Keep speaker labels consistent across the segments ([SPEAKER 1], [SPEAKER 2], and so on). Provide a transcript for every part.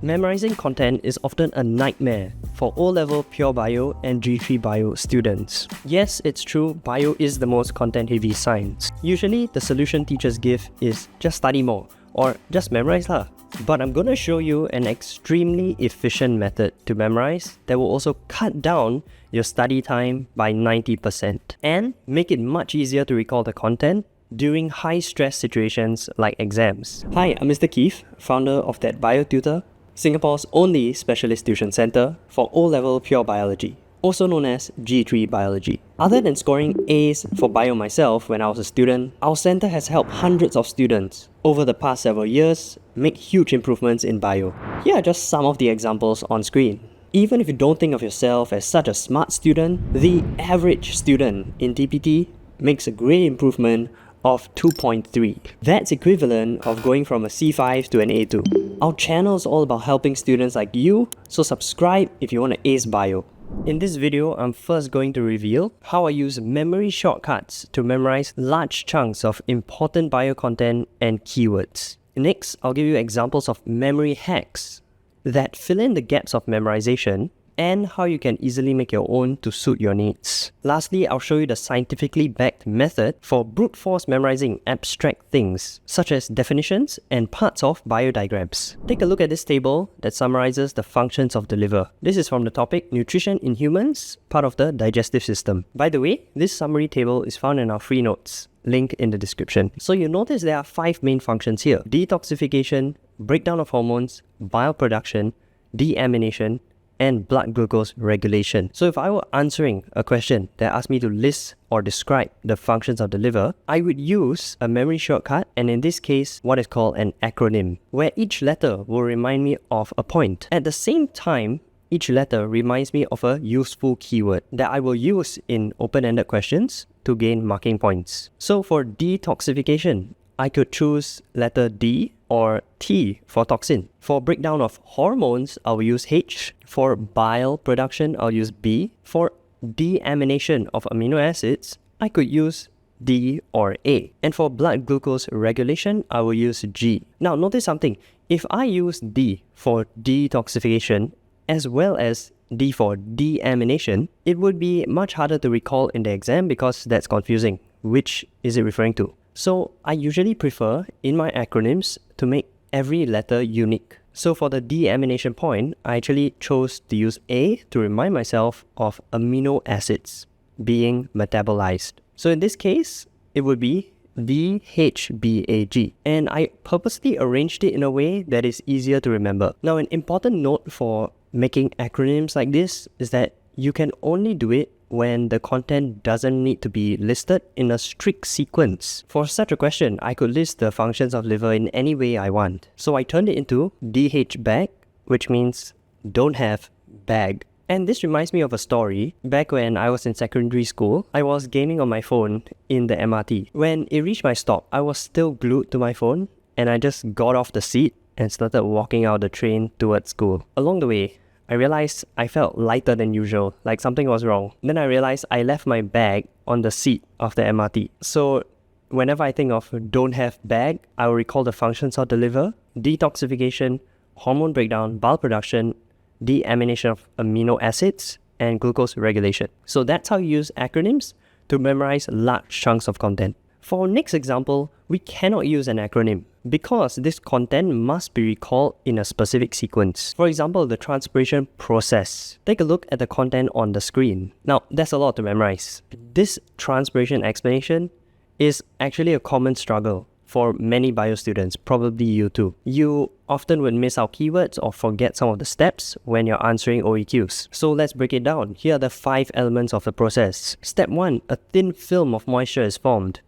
[SPEAKER 1] Memorizing content is often a nightmare for O Level Pure Bio and G3 Bio students. Yes, it's true, Bio is the most content-heavy science. Usually, the solution teachers give is just study more or just memorize lah. But I'm gonna show you an extremely efficient method to memorize that will also cut down your study time by 90% and make it much easier to recall the content during high-stress situations like exams. Hi, I'm Mr. Keefe, founder of ThatBioTutor, Singapore's only specialist tuition center for O-level pure biology, also known as G3 biology. Other than scoring A's for bio myself when I was a student, our center has helped hundreds of students over the past several years make huge improvements in bio. Here are just some of the examples on screen. Even if you don't think of yourself as such a smart student, the average student in TPT makes a great improvement of 2.3. That's equivalent of going from a C5 to an A2. Our channel is all about helping students like you, so subscribe if you want to ace bio. In this video, I'm first going to reveal how I use memory shortcuts to memorize large chunks of important bio content and keywords. Next, I'll give you examples of memory hacks that fill in the gaps of memorization and how you can easily make your own to suit your needs. Lastly, I'll show you the scientifically backed method for brute force memorizing abstract things, such as definitions and parts of biodiagrams. Take a look at this table that summarizes the functions of the liver. This is from the topic Nutrition in Humans, part of the digestive system. By the way, this summary table is found in our free notes, link in the description. So you notice there are 5 main functions here: detoxification, breakdown of hormones, bile production, deamination, and blood glucose regulation. So if I were answering a question that asked me to list or describe the functions of the liver, I would use a memory shortcut, and in this case, what is called an acronym, where each letter will remind me of a point. At the same time, each letter reminds me of a useful keyword that I will use in open-ended questions to gain marking points. So for detoxification, I could choose letter D or T for toxin. For breakdown of hormones, I'll use H. For bile production, I'll use B. For deamination of amino acids, I could use D or A. And for blood glucose regulation, I will use G. Now notice something. If I use D for detoxification as well as D for deamination, it would be much harder to recall in the exam because that's confusing. Which is it referring to? So I usually prefer, in my acronyms, to make every letter unique. So for the deamination point, I actually chose to use A to remind myself of amino acids being metabolized. So in this case, it would be DHBAG. And I purposely arranged it in a way that is easier to remember. Now, an important note for making acronyms like this is that you can only do it when the content doesn't need to be listed in a strict sequence. For such a question, I could list the functions of liver in any way I want. So I turned it into DHBAG, which means don't have bag. And this reminds me of a story. Back when I was in secondary school, I was gaming on my phone in the MRT. When it reached my stop, I was still glued to my phone, and I just got off the seat and started walking out the train towards school. Along the way, I realized I felt lighter than usual, like something was wrong. Then I realized I left my bag on the seat of the MRT. So whenever I think of don't have bag, I will recall the functions of the liver: detoxification, hormone breakdown, bile production, deamination of amino acids, and glucose regulation. So that's how you use acronyms to memorize large chunks of content. For our next example, we cannot use an acronym because this content must be recalled in a specific sequence. For example, the transpiration process. Take a look at the content on the screen. Now, that's a lot to memorize. This transpiration explanation is actually a common struggle for many bio students, probably you too. You often would miss out keywords or forget some of the steps when you're answering OEQs. So let's break it down. Here are the 5 elements of the process. Step 1, a thin film of moisture is formed.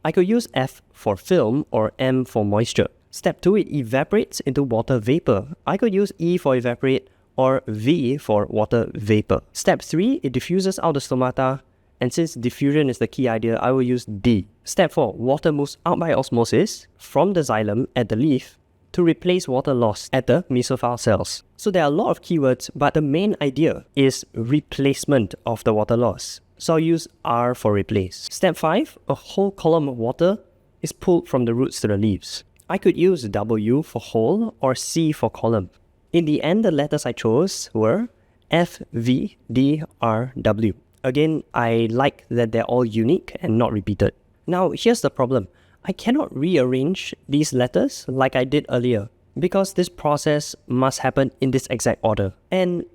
[SPEAKER 1] I could use F for film or M for moisture. Step 2, it evaporates into water vapor. I could use E for evaporate or V for water vapor. Step 3, it diffuses out the stomata, and since diffusion is the key idea, I will use D. Step 4, water moves out by osmosis from the xylem at the leaf to replace water lost at the mesophile cells. So there are a lot of keywords, but the main idea is replacement of the water loss. So I'll use R for replace. Step 5, a whole column of water is pulled from the roots to the leaves. I could use W for whole or C for column. In the end, the letters I chose were F, V, D, R, W. Again, I like that they're all unique and not repeated. Now, here's the problem. I cannot rearrange these letters like I did earlier because this process must happen in this exact order. And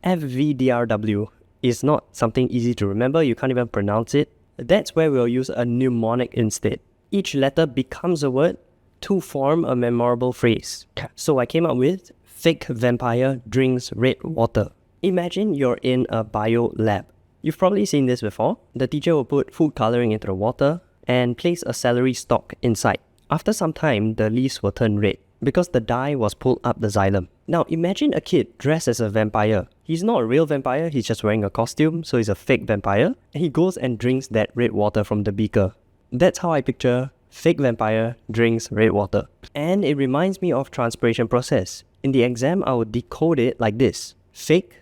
[SPEAKER 1] F, V, D, R, W is not something easy to remember. You can't even pronounce it. That's where we'll use a mnemonic instead. Each letter becomes a word to form a memorable phrase. So I came up with fake vampire drinks red water. Imagine you're in a bio lab. You've probably seen this before. The teacher will put food coloring into the water and place a celery stalk inside. After some time, the leaves will turn red because the dye was pulled up the xylem. Now imagine a kid dressed as a vampire. He's not a real vampire, he's just wearing a costume, so he's a fake vampire. And he goes and drinks that red water from the beaker. That's how I picture fake vampire drinks red water. And it reminds me of transpiration process. In the exam, I would decode it like this. Fake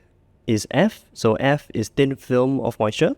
[SPEAKER 1] is F, so F is thin film of moisture.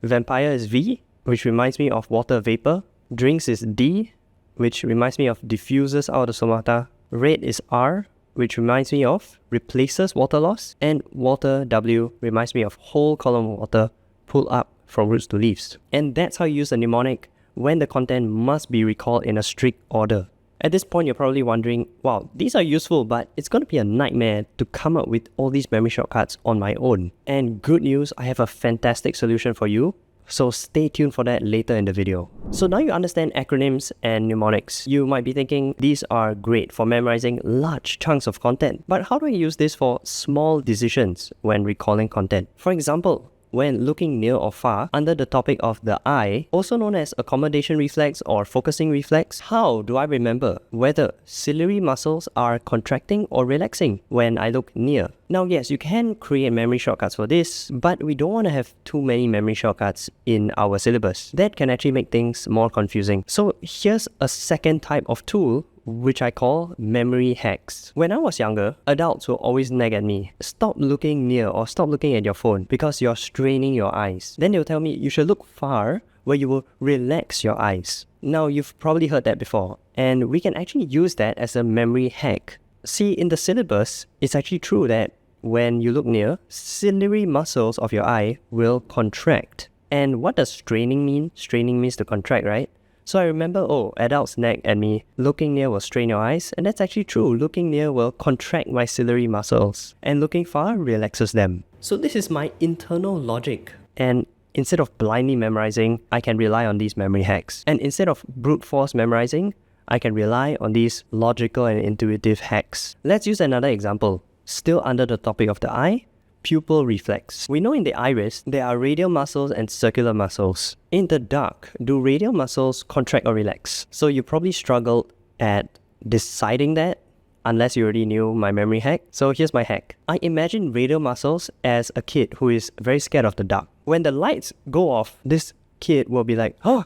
[SPEAKER 1] Vampire is V, which reminds me of water vapor. Drinks is D, which reminds me of diffuses out of the stomata. Red is R, which reminds me of replaces water loss. And water W reminds me of whole column of water pulled up from roots to leaves. And that's how you use a mnemonic when the content must be recalled in a strict order. At this point, you're probably wondering, wow, these are useful, but it's going to be a nightmare to come up with all these memory shortcuts on my own. And good news, I have a fantastic solution for you. So stay tuned for that later in the video. So now you understand acronyms and mnemonics. You might be thinking these are great for memorizing large chunks of content. But how do I use this for small decisions when recalling content? For example, when looking near or far under the topic of the eye, also known as accommodation reflex or focusing reflex, how do I remember whether ciliary muscles are contracting or relaxing when I look near? Now yes, you can create memory shortcuts for this, but we don't want to have too many memory shortcuts in our syllabus. That can actually make things more confusing. So here's a second type of tool which I call memory hacks. When I was younger, adults will always nag at me, stop looking near or stop looking at your phone because you're straining your eyes. Then they'll tell me you should look far where you will relax your eyes. Now you've probably heard that before, and we can actually use that as a memory hack. See, in the syllabus, it's actually true that when you look near, ciliary muscles of your eye will contract. And what does straining mean? Straining means to contract, right? So I remember, adults nag at me, looking near will strain your eyes, and that's actually true. Looking near will contract my ciliary muscles, and looking far relaxes them. So this is my internal logic, and instead of blindly memorizing, I can rely on these memory hacks. And instead of brute force memorizing, I can rely on these logical and intuitive hacks. Let's use another example, still under the topic of the eye. Pupil reflex. We know in the iris, there are radial muscles and circular muscles. In the dark, do radial muscles contract or relax? So you probably struggled at deciding that unless you already knew my memory hack. So here's my hack. I imagine radial muscles as a kid who is very scared of the dark. When the lights go off, this kid will be like, oh,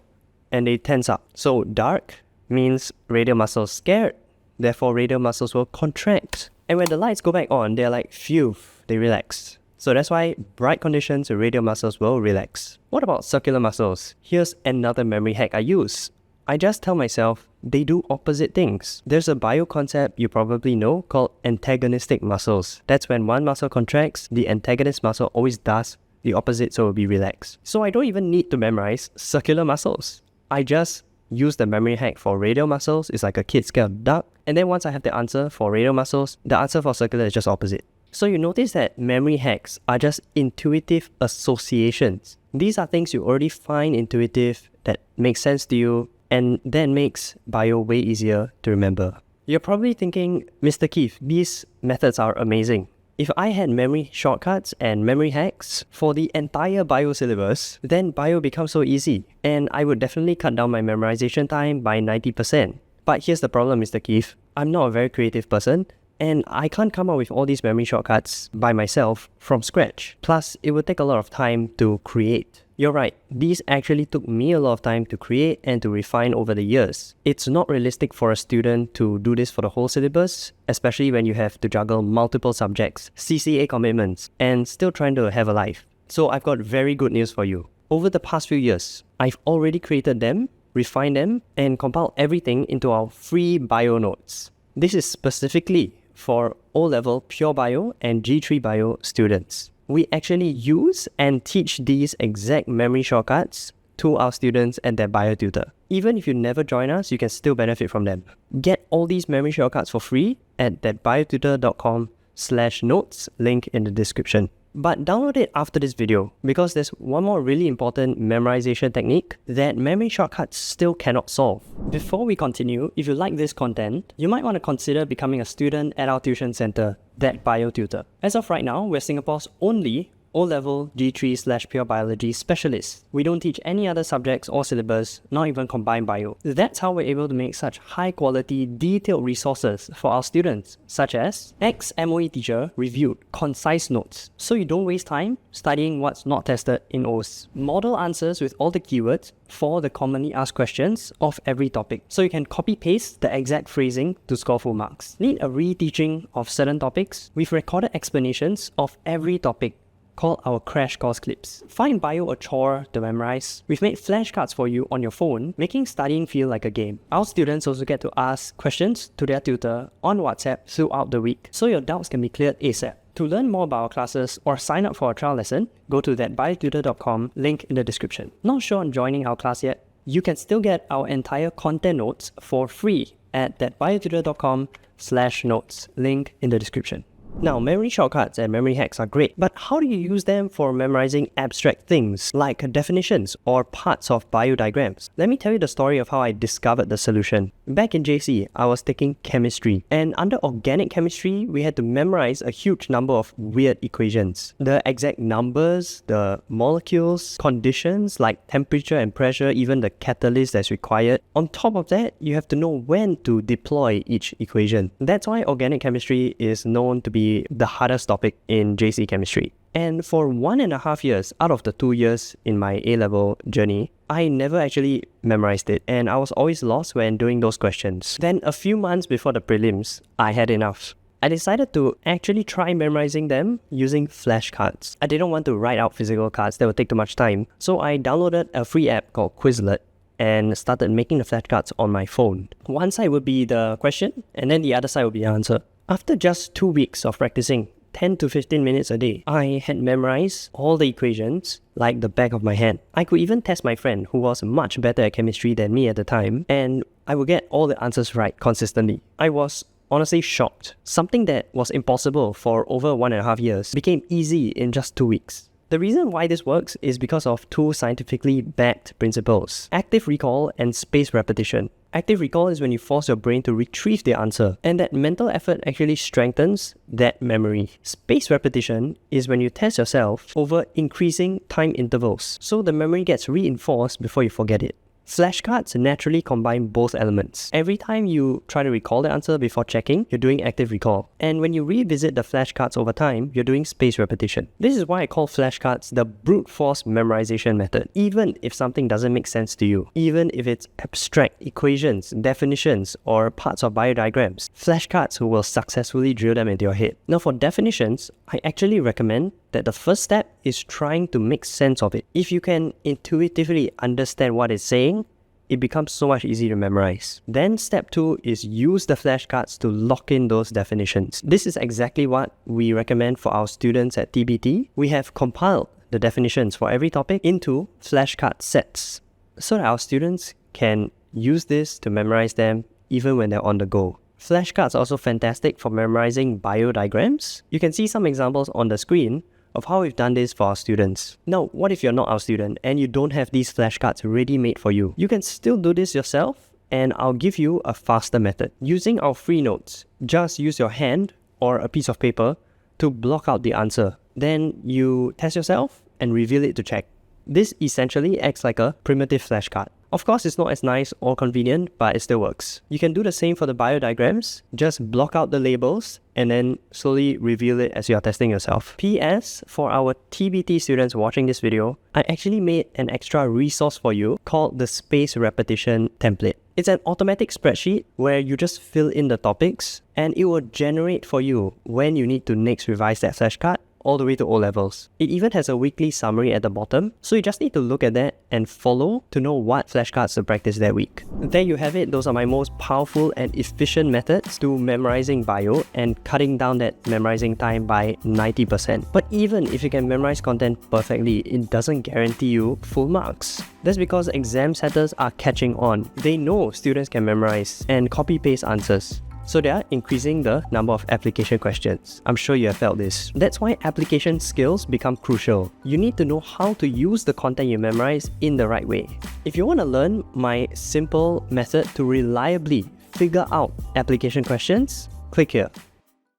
[SPEAKER 1] and they tense up. So dark means radial muscles scared, therefore radial muscles will contract. And when the lights go back on, they're like, phew, they relax. So that's why bright conditions, radial muscles will relax. What about circular muscles? Here's another memory hack I use. I just tell myself they do opposite things. There's a bio concept you probably know called antagonistic muscles. That's when one muscle contracts, the antagonist muscle always does the opposite, so it will be relaxed. So I don't even need to memorize circular muscles. I just use the memory hack for radial muscles. It's like a kid scared of dark. And then once I have the answer for radial muscles, the answer for circular is just opposite. So you notice that memory hacks are just intuitive associations. These are things you already find intuitive, that make sense to you, and that makes bio way easier to remember. You're probably thinking, Mr. Keefe, these methods are amazing. If I had memory shortcuts and memory hacks for the entire bio syllabus, then bio becomes so easy, and I would definitely cut down my memorization time by 90%. But here's the problem, Mr. Keefe. I'm not a very creative person, and I can't come up with all these memory shortcuts by myself from scratch. Plus, it would take a lot of time to create. You're right, these actually took me a lot of time to create and to refine over the years. It's not realistic for a student to do this for the whole syllabus, especially when you have to juggle multiple subjects, CCA commitments, and still trying to have a life. So I've got very good news for you. Over the past few years, I've already created them, refined them, and compiled everything into our free bio notes. This is specifically for O Level Pure Bio and G3 Bio students. We actually use and teach these exact memory shortcuts to our students at ThatBioTutor. Even if you never join us, you can still benefit from them. Get all these memory shortcuts for free at thatbiotutor.com/notes, link in the description. But download it after this video because there's one more really important memorization technique that memory shortcuts still cannot solve. Before we continue, if you like this content, you might want to consider becoming a student at our tuition center, ThatBioTutor. As of right now, we're Singapore's only O-level G3/Pure Biology specialist. We don't teach any other subjects or syllabus, not even combined bio. That's how we're able to make such high quality, detailed resources for our students, such as ex-MOE teacher reviewed concise notes, so you don't waste time studying what's not tested in O's. Model answers with all the keywords for the commonly asked questions of every topic, so you can copy-paste the exact phrasing to score full marks. Need a reteaching of certain topics? We've recorded explanations of every topic called our crash course clips. Find bio a chore to memorize? We've made flashcards for you on your phone, making studying feel like a game. Our students also get to ask questions to their tutor on WhatsApp throughout the week, so your doubts can be cleared ASAP. To learn more about our classes or sign up for a trial lesson, go to thatbiotutor.com, link in the description. Not sure on joining our class yet? You can still get our entire content notes for free at thatbiotutor.com/notes, link in the description. Now, memory shortcuts and memory hacks are great, but how do you use them for memorizing abstract things like definitions or parts of bio diagrams? Let me tell you the story of how I discovered the solution. Back in JC, I was taking chemistry, and under organic chemistry, we had to memorize a huge number of weird equations. The exact numbers, the molecules, conditions like temperature and pressure, even the catalyst that's required. On top of that, you have to know when to deploy each equation. That's why organic chemistry is known to be the hardest topic in JC chemistry. And for 1.5 years out of the 2 years in my A-level journey, I never actually memorized it, and I was always lost when doing those questions. Then a few months before the prelims, I had enough. I decided to actually try memorizing them using flashcards. I didn't want to write out physical cards, that would take too much time, so I downloaded a free app called Quizlet and started making the flashcards on my phone. One side would be the question, and then the other side would be the answer. After just 2 weeks of practicing, 10 to 15 minutes a day, I had memorized all the equations like the back of my hand. I could even test my friend who was much better at chemistry than me at the time, and I would get all the answers right consistently. I was honestly shocked. Something that was impossible for over 1.5 years became easy in just 2 weeks. The reason why this works is because of two scientifically backed principles: active recall and spaced repetition. Active recall is when you force your brain to retrieve the answer, and that mental effort actually strengthens that memory. Spaced repetition is when you test yourself over increasing time intervals, so the memory gets reinforced before you forget it. Flashcards naturally combine both elements. Every time you try to recall the answer before checking, you're doing active recall. And when you revisit the flashcards over time, you're doing spaced repetition. This is why I call flashcards the brute force memorization method. Even if something doesn't make sense to you, even if it's abstract equations, definitions, or parts of biodiagrams, flashcards will successfully drill them into your head. Now for definitions, I actually recommend that the first step is trying to make sense of it. If you can intuitively understand what it's saying, it becomes so much easier to memorize. Then step 2 is use the flashcards to lock in those definitions. This is exactly what we recommend for our students at TBT. We have compiled the definitions for every topic into flashcard sets so that our students can use this to memorize them even when they're on the go. Flashcards are also fantastic for memorizing bio diagrams. You can see some examples on the screen of how we've done this for our students. Now, what if you're not our student and you don't have these flashcards ready-made for you? You can still do this yourself, and I'll give you a faster method. Using our free notes, just use your hand or a piece of paper to block out the answer. Then you test yourself and reveal it to check. This essentially acts like a primitive flashcard. Of course, it's not as nice or convenient, but it still works. You can do the same for the bio diagrams. Just block out the labels and then slowly reveal it as you are testing yourself. PS, for our TBT students watching this video, I actually made an extra resource for you called the spaced repetition template. It's an automatic spreadsheet where you just fill in the topics and it will generate for you when you need to next revise that flashcard all the way to O levels. It even has a weekly summary at the bottom, so you just need to look at that and follow to know what flashcards to practice that week. There you have it. Those are my most powerful and efficient methods to memorizing bio and cutting down that memorizing time by 90%. But even if you can memorize content perfectly, it doesn't guarantee you full marks. That's because exam setters are catching on. They know students can memorize and copy-paste answers. So they are increasing the number of application questions. I'm sure you have felt this. That's why application skills become crucial. You need to know how to use the content you memorize in the right way. If you want to learn my simple method to reliably figure out application questions, click here.